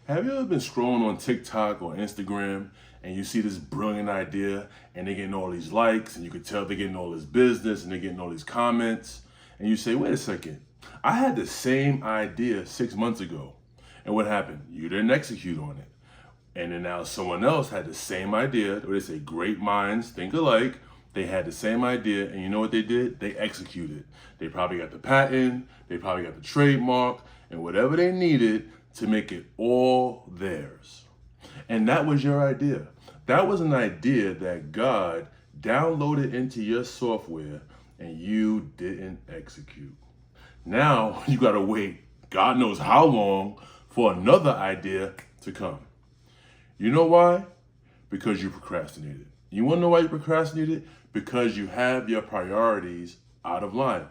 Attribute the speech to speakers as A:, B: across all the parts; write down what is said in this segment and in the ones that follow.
A: Have you ever been scrolling on TikTok or Instagram and you see this brilliant idea and they're getting all these likes and you can tell they're getting all this business and they're getting all these comments and you say, wait a second, I had the same idea 6 months ago. And what happened? You didn't execute on it. And then now someone else had the same idea. They say great minds think alike. They had the same idea, and you know what they did? They executed. They probably got the patent, they probably got the trademark, and whatever they needed to make it all theirs. And that was your idea. That was an idea that God downloaded into your software and you didn't execute. Now you got to wait, God knows how long, for another idea to come. You know why? Because you procrastinated. You want to know why you procrastinated? Because you have your priorities out of line.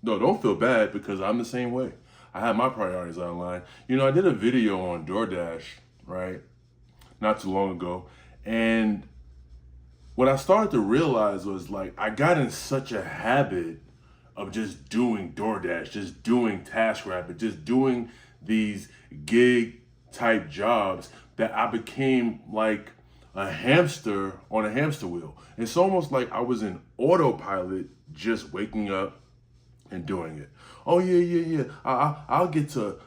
A: No, don't feel bad because I'm the same way. I have my priorities out of line. You know, I did a video on DoorDash, right? Not too long ago. And what I started to realize was like, I got in such a habit of just doing DoorDash, just doing TaskRabbit, just doing these gig type jobs that I became like a hamster on a hamster wheel. It's almost like I was in autopilot, just waking up and doing it. Oh yeah. I'll get to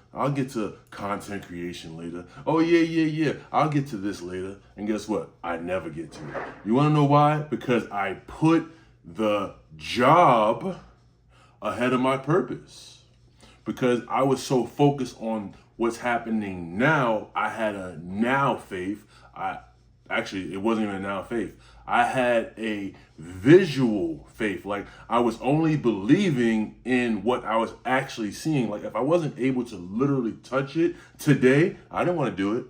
A: content creation later. Oh yeah. I'll get to this later. And guess what? I never get to it. You want to know why? Because I put the job ahead of my purpose. Because I was so focused on what's happening now, I had a now faith. Actually, it wasn't even a now faith. I had a visual faith. Like I was only believing in what I was actually seeing. Like if I wasn't able to literally touch it today, I didn't want to do it.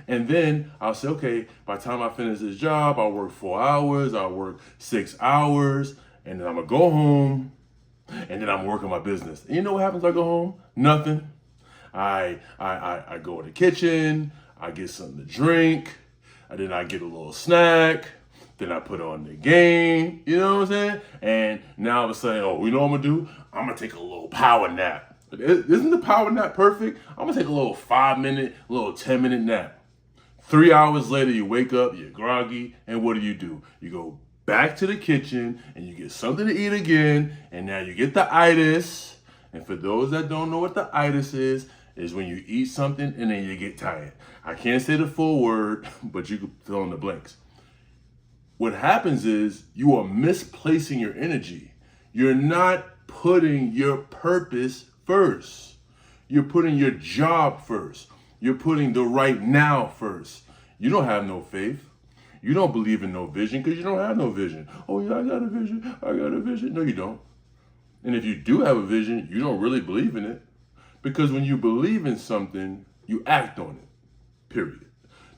A: And then I'll say, okay, by the time I finish this job, I'll work 4 hours, I'll work 6 hours, and then I'm gonna go home, and then I'm working my business. And you know what happens when I go home? Nothing. I go in the kitchen, I get something to drink, and then I get a little snack, then I put on the game, you know what I'm saying? And now I'm saying, oh, you know what I'm gonna do? I'm gonna take a little power nap. Isn't the power nap perfect? I'm gonna take a little 5-minute, little 10-minute nap. 3 hours later, you wake up, you're groggy, and what do? You go back to the kitchen and you get something to eat again, and now you get the itis. And for those that don't know what the itis is when you eat something and then you get tired. I can't say the full word, but you can fill in the blanks. What happens is you are misplacing your energy. You're not putting your purpose first. You're putting your job first. You're putting the right now first. You don't have no faith. You don't believe in no vision because you don't have no vision. Oh yeah, I got a vision. No, you don't. And if you do have a vision, you don't really believe in it. Because when you believe in something, you act on it, period.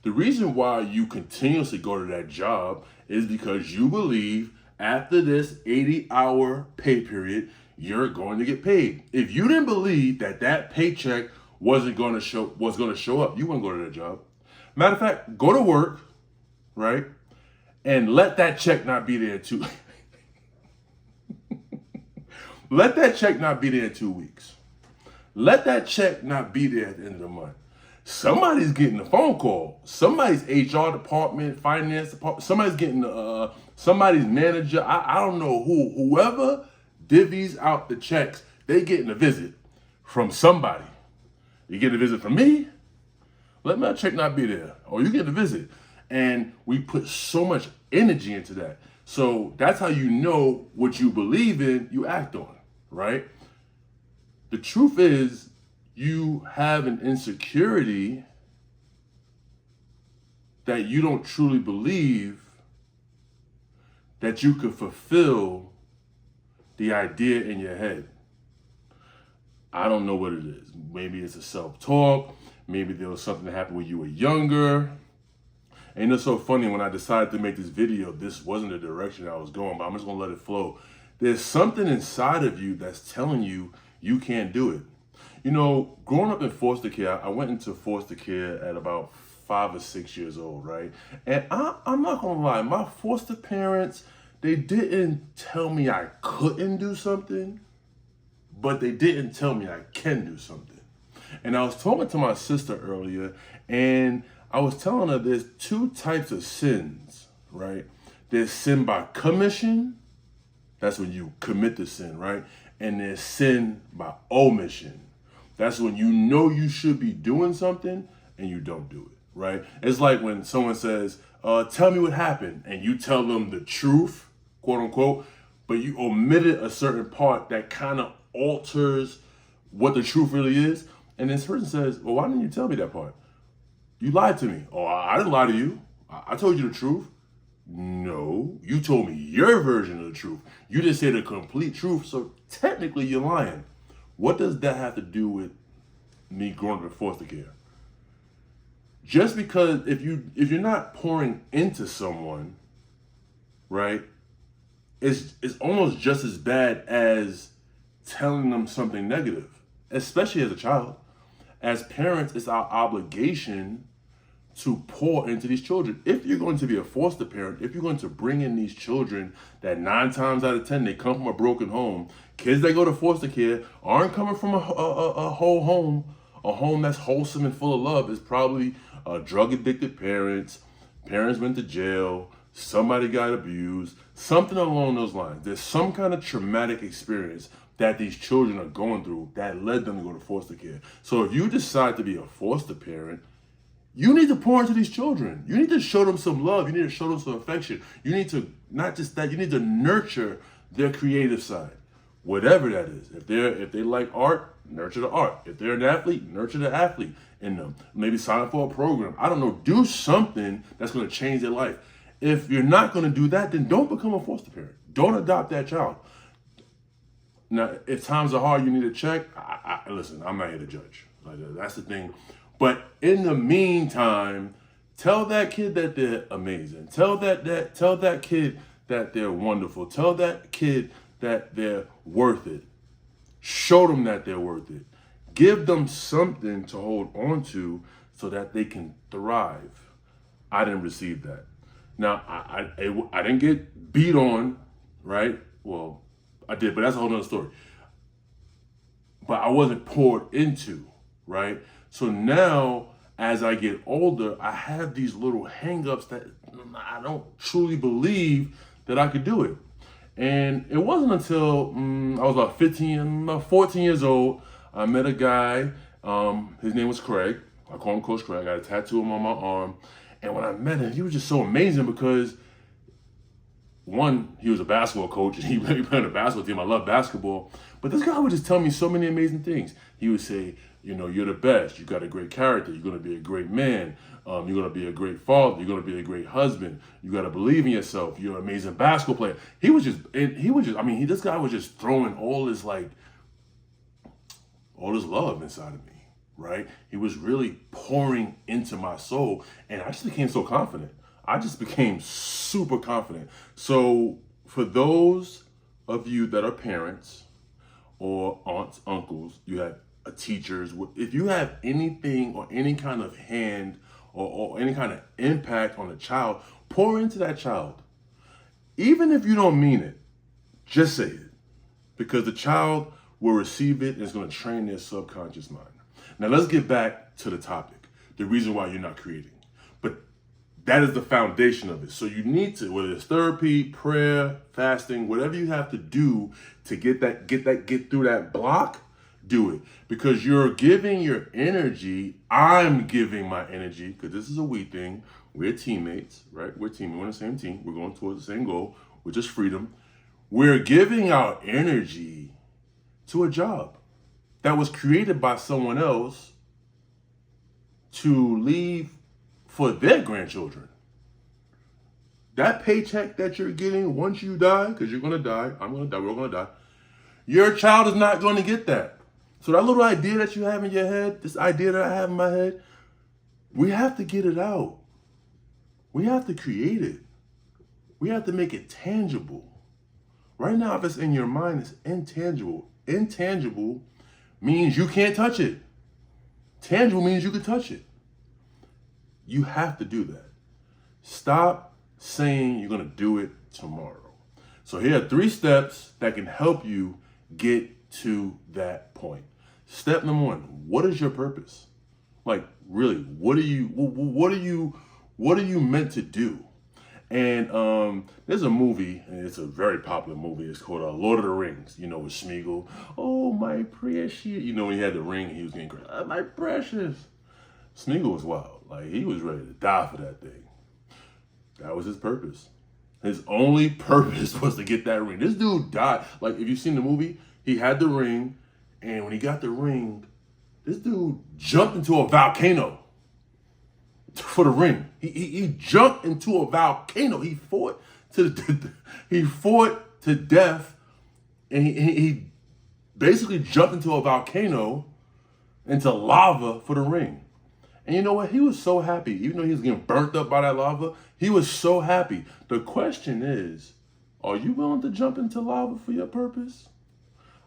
A: The reason why you continuously go to that job is because you believe after this 80-hour pay period, you're going to get paid. If you didn't believe that paycheck was going to show up, you wouldn't go to that job. Matter of fact, go to work, right? And let that check not be there too. Let that check not be there in 2 weeks. Let that check not be there at the end of the month. Somebody's getting a phone call. Somebody's HR department, finance department, somebody's getting somebody's manager. I don't know who. Whoever divvies out the checks, they getting a visit from somebody. You get a visit from me? Let my check not be there. Or you get a visit. And we put so much energy into that. So that's how you know what you believe in, you act on, right? The truth is, you have an insecurity that you don't truly believe that you could fulfill the idea in your head. I don't know what it is. Maybe it's a self-talk. Maybe there was something that happened when you were younger. And it's so funny, when I decided to make this video, this wasn't the direction I was going, but I'm just gonna let it flow. There's something inside of you that's telling you you can't do it. You know, growing up in foster care, I went into foster care at about 5 or 6 years old, right? And I'm not gonna lie, my foster parents, they didn't tell me I couldn't do something, but they didn't tell me I can do something. And I was talking to my sister earlier, and I was telling her there's two types of sins, right? There's sin by commission, that's when you commit the sin, right? And there's sin by omission. That's when you know you should be doing something and you don't do it, right? It's like when someone says, tell me what happened, and you tell them the truth, quote unquote, but you omitted a certain part that kind of alters what the truth really is. And this person says, well, why didn't you tell me that part? You lied to me. Oh, I didn't lie to you. I told you the truth. No, you told me your version of the truth. You didn't say the complete truth, so technically you're lying. What does that have to do with me growing up in foster care? Just because if you're not pouring into someone, right, it's almost just as bad as telling them something negative, especially as a child. As parents, it's our obligation to pour into these children. If you're going to be a foster parent, if you're going to bring in these children that 9 times out of 10, they come from a broken home, kids that go to foster care aren't coming from a whole home, a home that's wholesome and full of love. It's probably drug addicted parents went to jail, somebody got abused, something along those lines. There's some kind of traumatic experience that these children are going through that led them to go to foster care. So if you decide to be a foster parent, you need to pour into these children. You need to show them some love. You need to show them some affection. You need to, not just that, you need to nurture their creative side, whatever that is. If they like art, nurture the art. If they're an athlete, nurture the athlete in them. Maybe sign up for a program. I don't know, do something that's going to change their life. If you're not going to do that, then don't become a foster parent. Don't adopt that child. Now, if times are hard, you need a check. Listen, I'm not here to judge. That's the thing. But in the meantime, tell that kid that they're amazing. Tell that kid that they're wonderful. Tell that kid that they're worth it. Show them that they're worth it. Give them something to hold on to so that they can thrive. I didn't receive that. Now, I didn't get beat on, right? Well, I did, but that's a whole nother story. But I wasn't poured into, right? So now, as I get older, I have these little hangups that I don't truly believe that I could do it. And it wasn't until I was about 14 years old, I met a guy. His name was Craig. I call him Coach Craig. I got a tattoo of him on my arm. And when I met him, he was just so amazing because, one, he was a basketball coach and he played on a basketball team. I love basketball. But this guy would just tell me so many amazing things. He would say, you're the best. You got a great character. You're going to be a great man. You're going to be a great father. You're going to be a great husband. You got to believe in yourself. You're an amazing basketball player. This guy was just throwing all this love inside of me, right? He was really pouring into my soul. And I just became so confident. I just became super confident. So for those of you that are parents or aunts, uncles, you have teachers, if you have anything or any kind of hand or any kind of impact on a child, pour into that child. Even if you don't mean it, just say it. Because the child will receive it and it's going to train their subconscious mind. Now let's get back to the topic, the reason why you're not creating. But that is the foundation of it. So you need to, whether it's therapy, prayer, fasting, whatever you have to do to get through that block, do it. Because you're giving your energy. I'm giving my energy, because this is a we thing. We're teammates, right? We're on the same team. We're going towards the same goal, which is freedom. We're giving our energy to a job that was created by someone else to leave for their grandchildren. That paycheck that you're getting once you die, because you're going to die, I'm going to die, we're going to die, your child is not going to get that. So that little idea that you have in your head, this idea that I have in my head, we have to get it out. We have to create it. We have to make it tangible. Right now, if it's in your mind, it's intangible. Intangible means you can't touch it. Tangible means you can touch it. You have to do that. Stop saying you're going to do it tomorrow. So here are 3 steps that can help you get to that point. Step number one, what is your purpose? Like, really, what are you meant to do? And there's a movie, and it's a very popular movie. It's called Lord of the Rings. You know, with Smeagol. Oh, my precious. You know, when he had the ring, he was getting crazy. Oh, my precious. Smeagol was wild. Like, he was ready to die for that thing. That was his purpose. His only purpose was to get that ring. This dude died. Like, if you've seen the movie, he had the ring, and when he got the ring, this dude jumped into a volcano for the ring. He jumped into a volcano. He fought to death, and he basically jumped into a volcano, into lava for the ring. And you know what? He was so happy. Even though he was getting burnt up by that lava, he was so happy. The question is, are you willing to jump into lava for your purpose?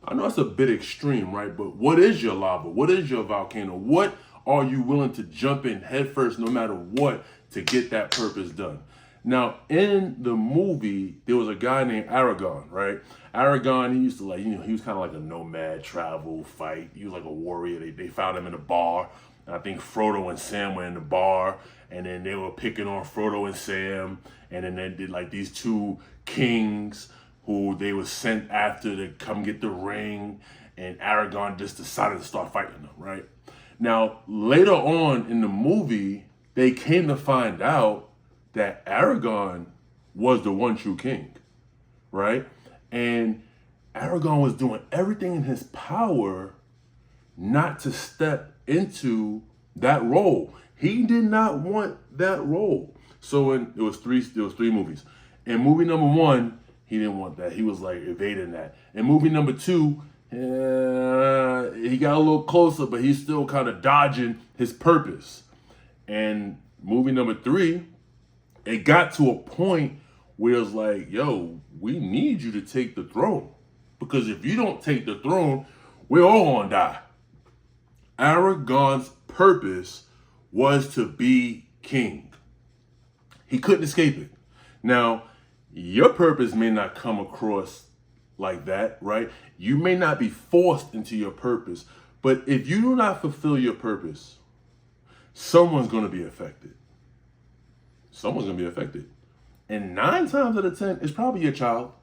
A: I know it's a bit extreme, right? But what is your lava? What is your volcano? What are you willing to jump in headfirst, no matter what, to get that purpose done? Now, in the movie, there was a guy named Aragorn, right? Aragorn, he used to he was kind of like a nomad, travel, fight. He was like a warrior. They found him in a bar. And I think Frodo and Sam were in the bar, and then they were picking on Frodo and Sam, and then they did like these two kings who they were sent after to come get the ring, and Aragorn just decided to start fighting them, right? Now, later on in the movie, they came to find out that Aragorn was the one true king, right? And Aragorn was doing everything in his power not to step into that role. He did not want that role. So there was three movies. In movie number one, he didn't want that. He was like evading that. In movie number two, he got a little closer, but he's still kind of dodging his purpose. And movie number three, it got to a point where it's like, yo, we need you to take the throne. Because if you don't take the throne, we're all gonna die. Aragorn's purpose was to be king. He couldn't escape it. Now, your purpose may not come across like that, right? You may not be forced into your purpose, but if you do not fulfill your purpose, someone's going to be affected. Someone's going to be affected. And 9 times out of 10, it's probably your child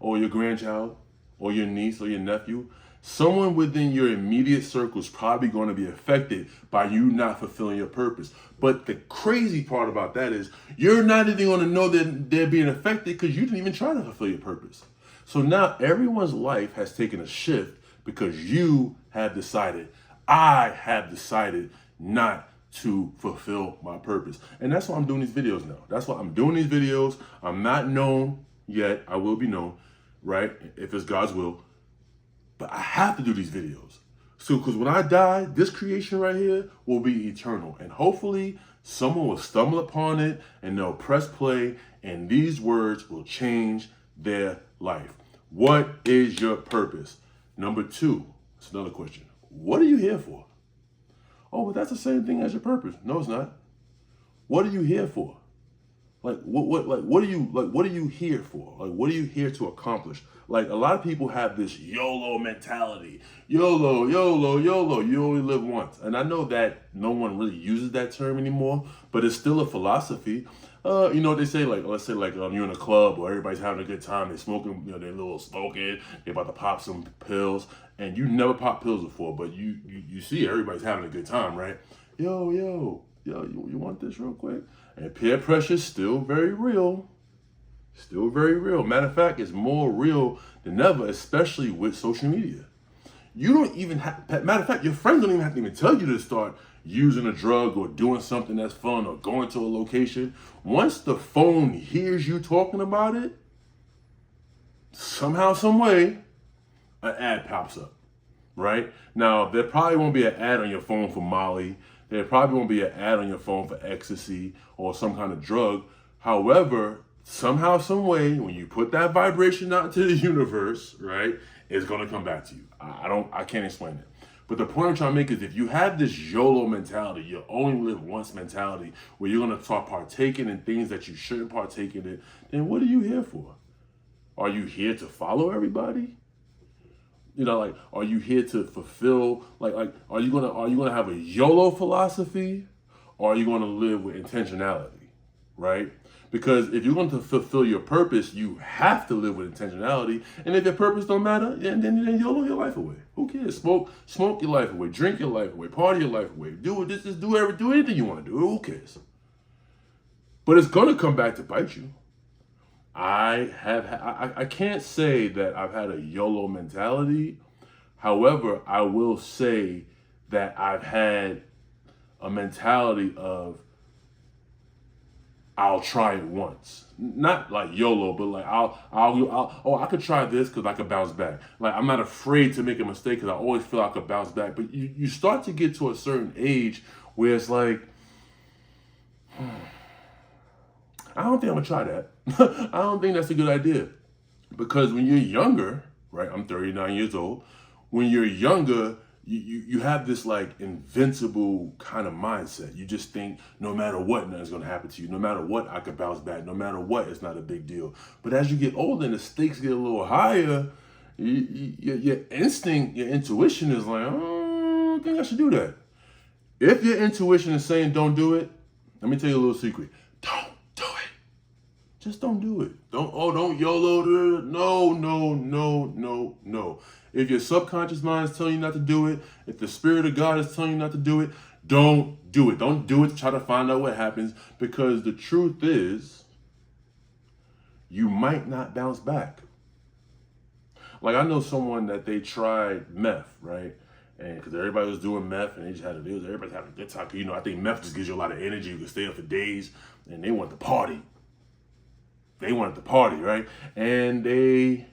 A: or your grandchild or your niece or your nephew. Someone within your immediate circle is probably going to be affected by you not fulfilling your purpose. But the crazy part about that is you're not even going to know that they're being affected because you didn't even try to fulfill your purpose. So now everyone's life has taken a shift because you have decided, I have decided not to fulfill my purpose. And that's why I'm doing these videos now. That's why I'm doing these videos. I'm not known yet. I will be known, right? If it's God's will. But I have to do these videos. So, because when I die, this creation right here will be eternal. And hopefully someone will stumble upon it and they'll press play and these words will change their life. What is your purpose? Number 2, it's another question. What are you here for? Oh, but that's the same thing as your purpose. No, it's not. What are you here for? What are you here for? Like, what are you here to accomplish? Like, a lot of people have this YOLO mentality. YOLO, YOLO, YOLO. You only live once. And I know that no one really uses that term anymore, but it's still a philosophy. You know what they say? Like, let's say you're in a club or everybody's having a good time. They're smoking, they're little smoking. They're about to pop some pills. And you never popped pills before, but you see everybody's having a good time, right? Yo, you want this real quick? And peer pressure is still very real. Still very real. Matter of fact, it's more real than ever, especially with social media. You don't even have, matter of fact, your friends don't even have to even tell you to start using a drug or doing something that's fun or going to a location. Once the phone hears you talking about it, somehow, some way, an ad pops up, right? Now, there probably won't be an ad on your phone for Molly. There probably won't be an ad on your phone for ecstasy or some kind of drug. However, somehow, some way, when you put that vibration out into the universe, right, it's going to come back to you. I can't explain it. But the point I'm trying to make is if you have this YOLO mentality, you only live once mentality, where you're going to start partaking in things that you shouldn't partake in, then what are you here for? Are you here to follow everybody? Like, are you here to fulfill, are you gonna have a YOLO philosophy, or are you gonna live with intentionality, right? Because if you're going to fulfill your purpose, you have to live with intentionality. And if your purpose don't matter, then YOLO your life away. Who cares? Smoke your life away, drink your life away, party your life away. Do anything you want to do. Who cares? But it's gonna come back to bite you. I can't say that I've had a YOLO mentality. However, I will say that I've had a mentality of I'll try it once. Not like YOLO, but like I could try this because I could bounce back. Like, I'm not afraid to make a mistake because I always feel I could bounce back. But you start to get to a certain age where it's like, I don't think I'm gonna try that. I don't think that's a good idea. Because when you're younger, right? I'm 39 years old. When you're younger, you have this like invincible kind of mindset. You just think no matter what, nothing's gonna happen to you. No matter what, I could bounce back. No matter what, it's not a big deal. But as you get older and the stakes get a little higher, your instinct, your intuition is like, oh, I think I should do that. If your intuition is saying don't do it, let me tell you a little secret. Don't do it. Just don't do it. Don't YOLO it. No. If your subconscious mind is telling you not to do it, if the Spirit of God is telling you not to do it, don't do it. Don't do it to try to find out what happens, because the truth is, you might not bounce back. Like, I know someone that they tried meth, right? And because everybody was doing meth and everybody's having a good time. I think meth just gives you a lot of energy. You can stay up for days, and they want to party. They wanted to party, right? And they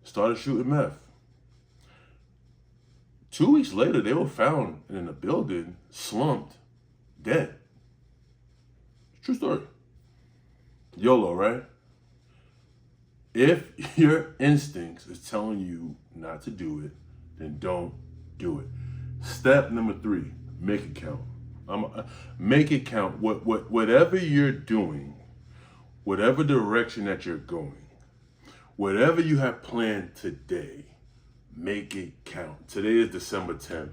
A: started shooting meth. 2 weeks later, they were found in a building, slumped, dead. True story. YOLO, right? If your instincts is telling you not to do it, then don't do it. Step number 3, make it count. Make it count. Whatever you're doing, whatever direction that you're going, whatever you have planned today, make it count. Today is December 10th.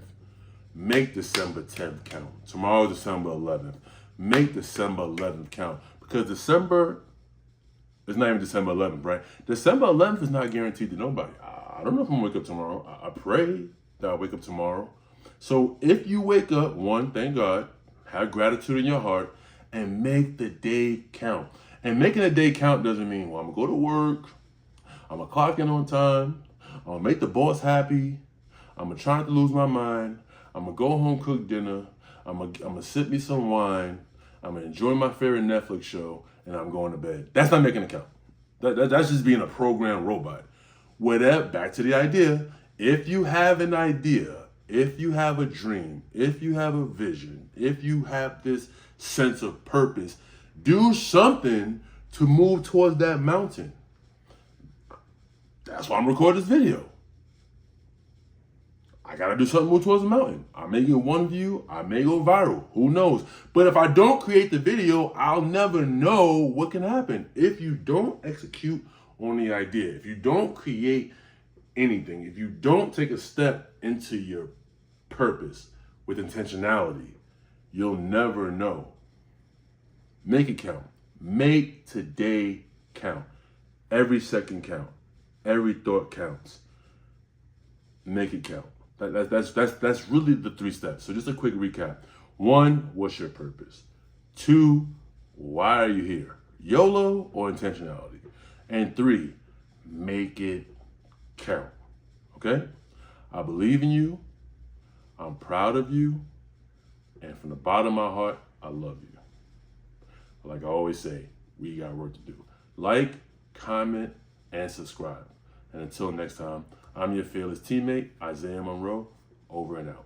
A: Make December 10th count. Tomorrow is December 11th. Make December 11th count. Because December is not even December 11th, right? December 11th is not guaranteed to nobody. I don't know if I'm going to wake up tomorrow. I pray that I wake up tomorrow. So if you wake up, one, thank God, have gratitude in your heart, and make the day count. And making a day count doesn't mean, well, I'm going to go to work, I'm going to clock in on time, I'm going to make the boss happy, I'm going to try not to lose my mind, I'm going to go home, cook dinner, I'm going to sip me some wine, I'm going to enjoy my favorite Netflix show, and I'm going to bed. That's not making a count. That's just being a programmed robot. Back to the idea, if you have an idea, if you have a dream, if you have a vision, if you have this sense of purpose, do something to move towards that mountain. That's why I'm recording this video. I gotta do something to move towards the mountain. I may get 1 view, I may go viral, who knows? But if I don't create the video, I'll never know what can happen. If you don't execute on the idea, if you don't create anything, if you don't take a step into your purpose with intentionality, you'll never know. Make it count. Make today count. Every second count. Every thought counts. Make it count. That's really the 3 steps. So just a quick recap. 1, what's your purpose? 2, why are you here? YOLO or intentionality? And 3, make it count. Okay? I believe in you. I'm proud of you. And from the bottom of my heart, I love you. Like I always say, we got work to do. Like, comment, and subscribe. And until next time, I'm your fearless teammate, Isaiah Monroe, over and out.